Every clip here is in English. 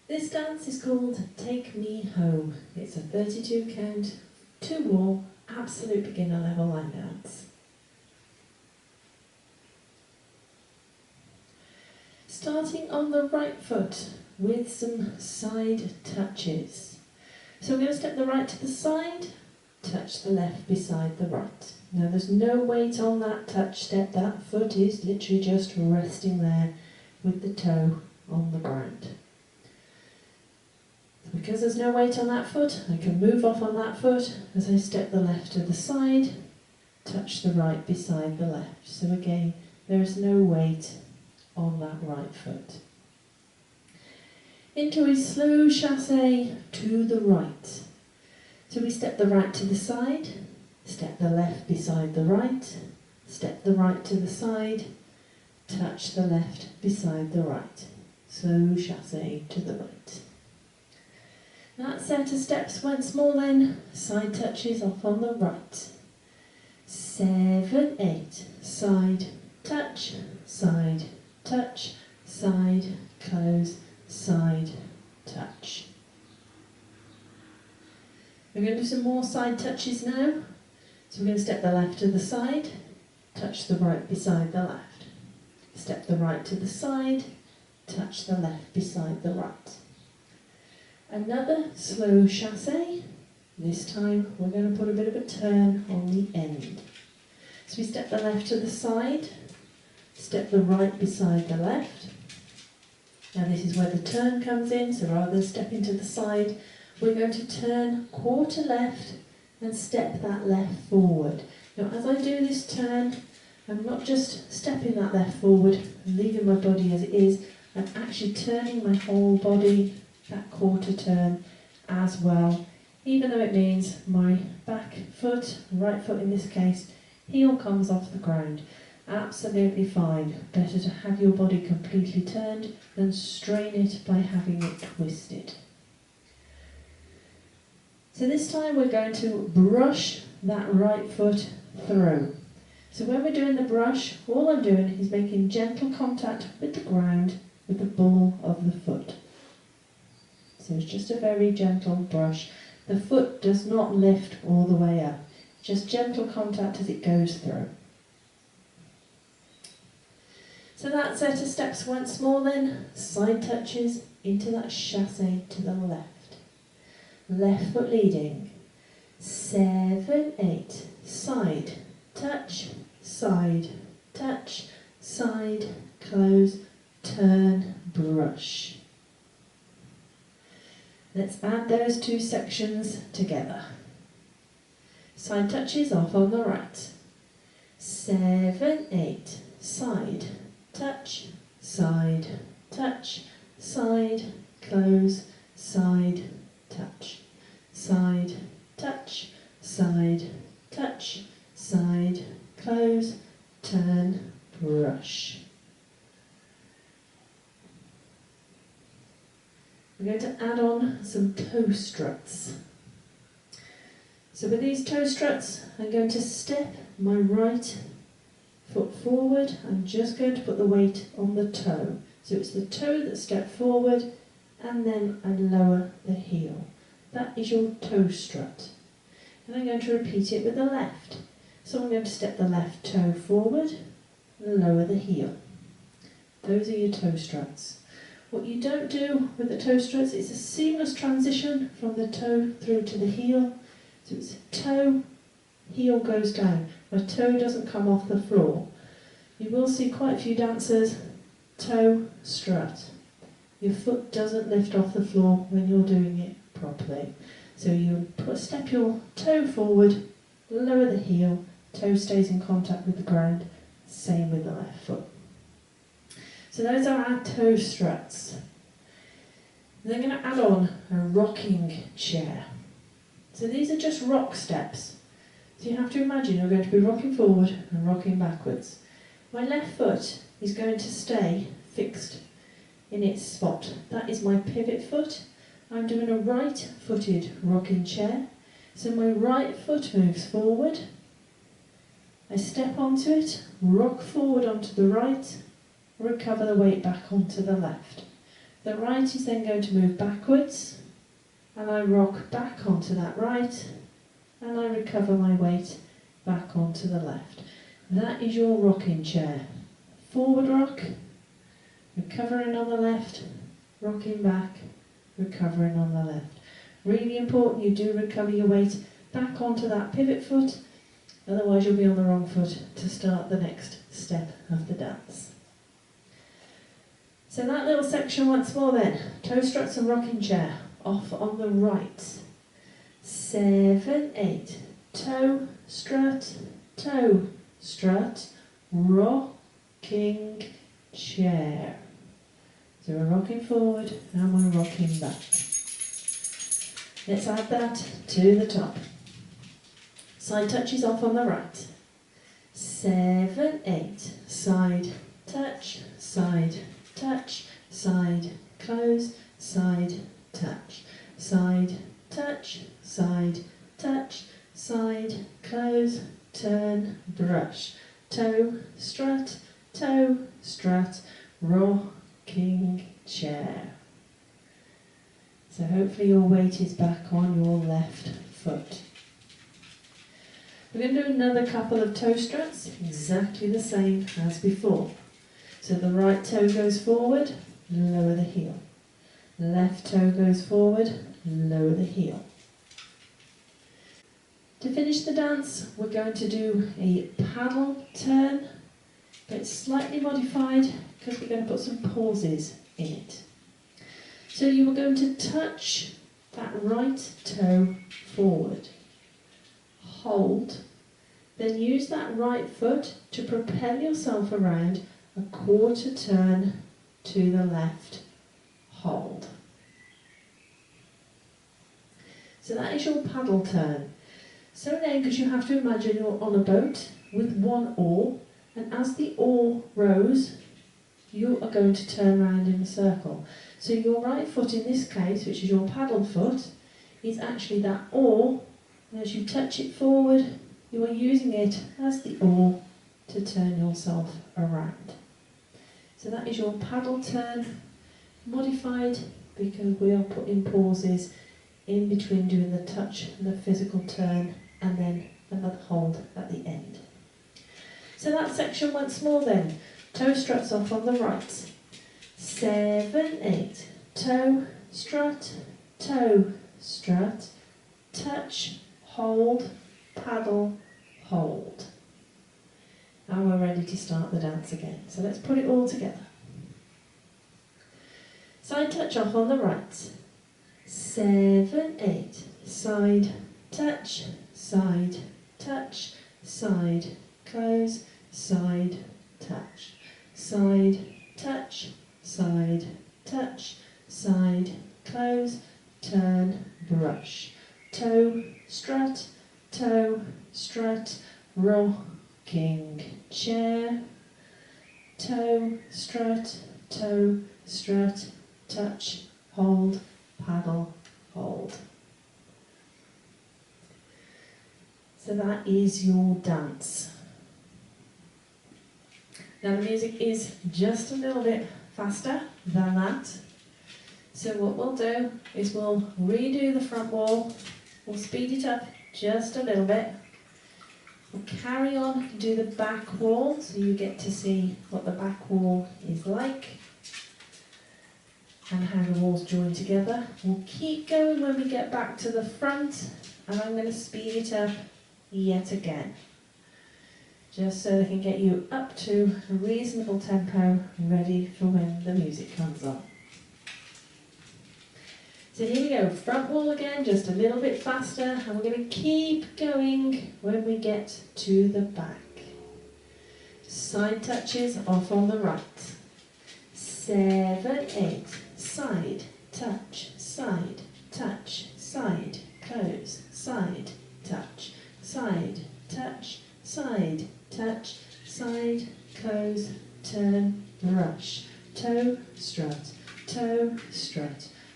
This dance is called Take Me Home. It's a 32 count, 2 wall, absolute beginner level line dance. Starting on the right foot with some side touches. So we're going to step the right to the side, touch the left beside the right. Now there's no weight on that touch step, that foot is literally just resting there with the toe on the ground. Because there's no weight on that foot, I can move off on that foot as I step the left to the side, touch the right beside the left. So again, there is no weight on that right foot. Into a slow chassé to the right. So we step the right to the side, step the left beside the right, step the right to the side, touch the left beside the right. Slow chassé to the right. That set of steps once more then, side touches off on the right. 7, 8, side, touch, side, close, side, touch. We're going to do some more side touches now. So we're going to step the left to the side, touch the right beside the left. Step the right to the side, touch the left beside the right. Another slow chassé. This time we're going to put a bit of a turn on the end. So we step the left to the side, step the right beside the left. Now this is where the turn comes in, so rather than stepping to the side, we're going to turn quarter left and step that left forward. Now as I do this turn, I'm not just stepping that left forward and leaving my body as it is, I'm actually turning my whole body that quarter turn as well, even though it means my back foot, right foot in this case, heel comes off the ground. Absolutely fine. Better to have your body completely turned than strain it by having it twisted. So this time we're going to brush that right foot through. So when we're doing the brush, all I'm doing is making gentle contact with the ground with the ball of the foot. So it's just a very gentle brush. The foot does not lift all the way up. Just gentle contact as it goes through. So that set of steps once more then, side touches into that chassé to the left. Left foot leading. 7, 8, side, touch, side, close, turn, brush. Let's add those two sections together. Side touches off on the right. 7, 8, side, touch, side, close, side, touch, side, close, turn, brush. We're going to add on some toe struts. So with these toe struts, I'm going to step my right foot forward. I'm just going to put the weight on the toe. So it's the toe that steps forward and then I lower the heel. That is your toe strut. And I'm going to repeat it with the left. So I'm going to step the left toe forward and lower the heel. Those are your toe struts. What you don't do with the toe struts is a seamless transition from the toe through to the heel. So it's toe, heel goes down. My toe doesn't come off the floor. You will see quite a few dancers, toe, strut. Your foot doesn't lift off the floor when you're doing it properly. So you step your toe forward, lower the heel, toe stays in contact with the ground, same with the left foot. So those are our toe struts. Then I'm going to add on a rocking chair. So these are just rock steps. So you have to imagine you're going to be rocking forward and rocking backwards. My left foot is going to stay fixed in its spot. That is my pivot foot. I'm doing a right-footed rocking chair. So my right foot moves forward. I step onto it, rock forward onto the right, recover the weight back onto the left. The right is then going to move backwards, and I rock back onto that right, and I recover my weight back onto the left. That is your rocking chair. Forward rock, recovering on the left, rocking back, recovering on the left. Really important you do recover your weight back onto that pivot foot, otherwise you'll be on the wrong foot to start the next step of the dance. So that little section once more then. Toe struts and rocking chair. Off on the right. 7, 8. Toe strut, rocking chair. So we're rocking forward and we're rocking back. Let's add that to the top. Side touches off on the right. 7, 8. Side touch, side touch, side close, side touch, side touch, side touch, side close, turn, brush, toe strut, rocking chair. So hopefully your weight is back on your left foot. We're going to do another couple of toe struts, exactly the same as before. So the right toe goes forward, lower the heel. Left toe goes forward, lower the heel. To finish the dance, we're going to do a paddle turn, but it's slightly modified because we're going to put some pauses in it. So you are going to touch that right toe forward, hold, then use that right foot to propel yourself around a quarter turn to the left, hold. So that is your paddle turn. So then, because you have to imagine you're on a boat with one oar, and as the oar rows, you are going to turn around in a circle. So your right foot in this case, which is your paddle foot, is actually that oar, and as you touch it forward, you are using it as the oar to turn yourself around. So that is your paddle turn, modified because we are putting pauses in between doing the touch and the physical turn, and then another hold at the end. So that section once more then. Toe struts off on the right. 7, 8. Toe strut, touch, hold, paddle, hold. And we're ready to start the dance again. So let's put it all together. Side touch off on the right. 7, 8. Side touch, side close, side touch, side touch, side touch, side close, turn, brush, toe strut, rocking chair, toe strut, touch, hold, paddle, hold. So that is your dance. Now the music is just a little bit faster than that. So what we'll do is we'll redo the front wall, we'll speed it up just a little bit. We'll carry on to do the back wall so you get to see what the back wall is like and how the walls join together. We'll keep going when we get back to the front, and I'm going to speed it up yet again, just so they can get you up to a reasonable tempo, ready for when the music comes on. So here we go, front wall again, just a little bit faster, and we're going to keep going when we get to the back. Side touches off on the right. 7, 8, side touch, side close, side touch, side touch, side touch, side close, turn, brush, toe strut,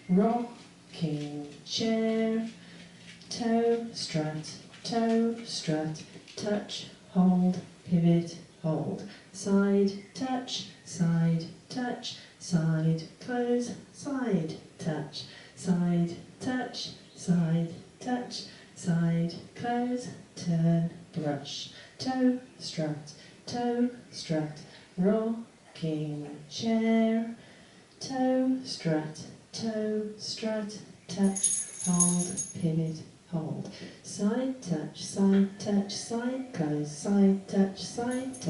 rocking chair, toe strut, touch, hold, pivot, hold, side touch, side close, rocking chair, toe, strut, touch, hold, pivot, hold. Side touch, side close, side touch, side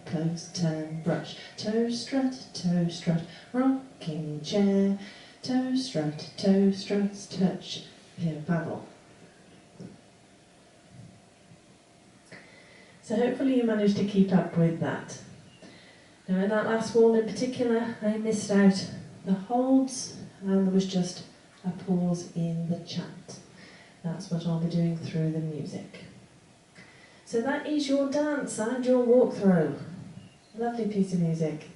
close, turn, brush. Toe, strut, rocking chair, toe, strut, touch, here, paddle. So hopefully you managed to keep up with that. Now in that last wall in particular, I missed out the holds and there was just a pause in the chant. That's what I'll be doing through the music. So that is your dance and your walkthrough. Lovely piece of music.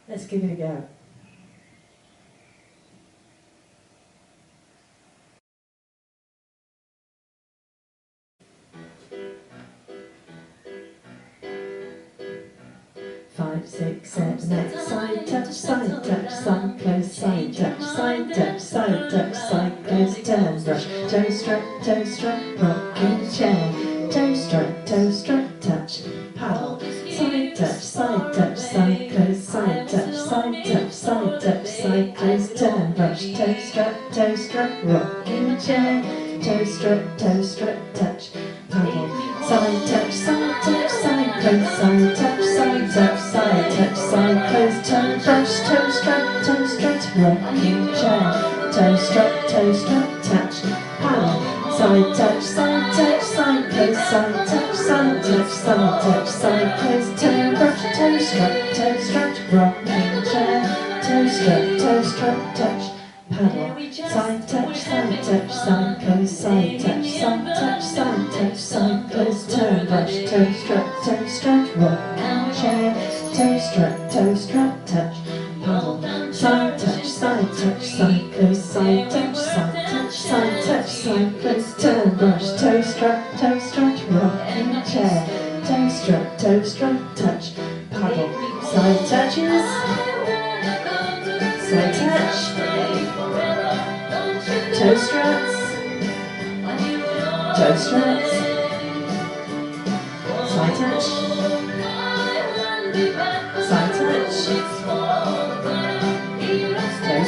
Let's give it a go. 5, 6, 7, 8. Side touch, side close, side touch, side close, turn, brush. Toe strut, rocking chair. Toe strut, touch, paddle. Side touch, side close, side touch, side close, turn, brush. Toe strut, rocking chair. Toe strut, touch, paddle. Side touch, side close, side touch, side close, turn, brush. Toe strut, rocking chair. Toe strut, touch, paddle. Side touch, side close, side touch, side close, turn, brush. Toe strut, rocking chair. Toe strut, touch, paddle. Side touch, side close, side touch, side close, turn, brush. Toe strut, rocking chair. Toe strut, touch, paddle. Side touch, side close, side touch, side close, turn, brush. Toe strut, rocking chair. Toe strut, touch, paddle. Side touches, side touch. Toe struts, side touch, side touch, toe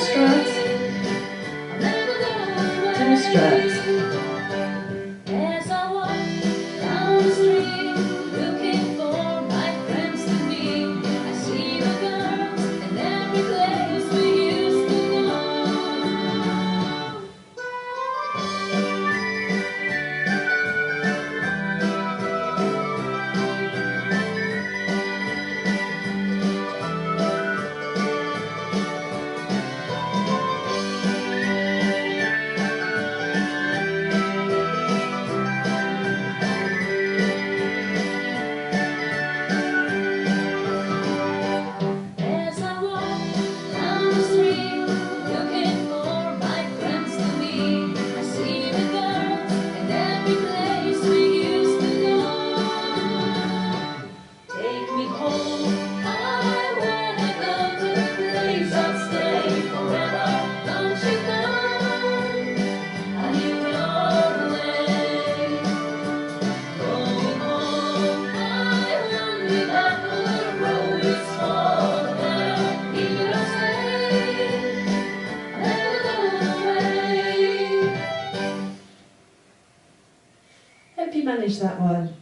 struts, As I walk down the street, looking for my friends to meet, I see the girls in every place we used to go. As I walk down the street, looking for my friends to meet, I see the girls in every place we used to go. Take me home, I wanna go to the place I'll stay forever. Don't you know? I knew all the way. Going home, I run without the road is for the better. Here I'll stay, I'll never go away. Hope you managed that one.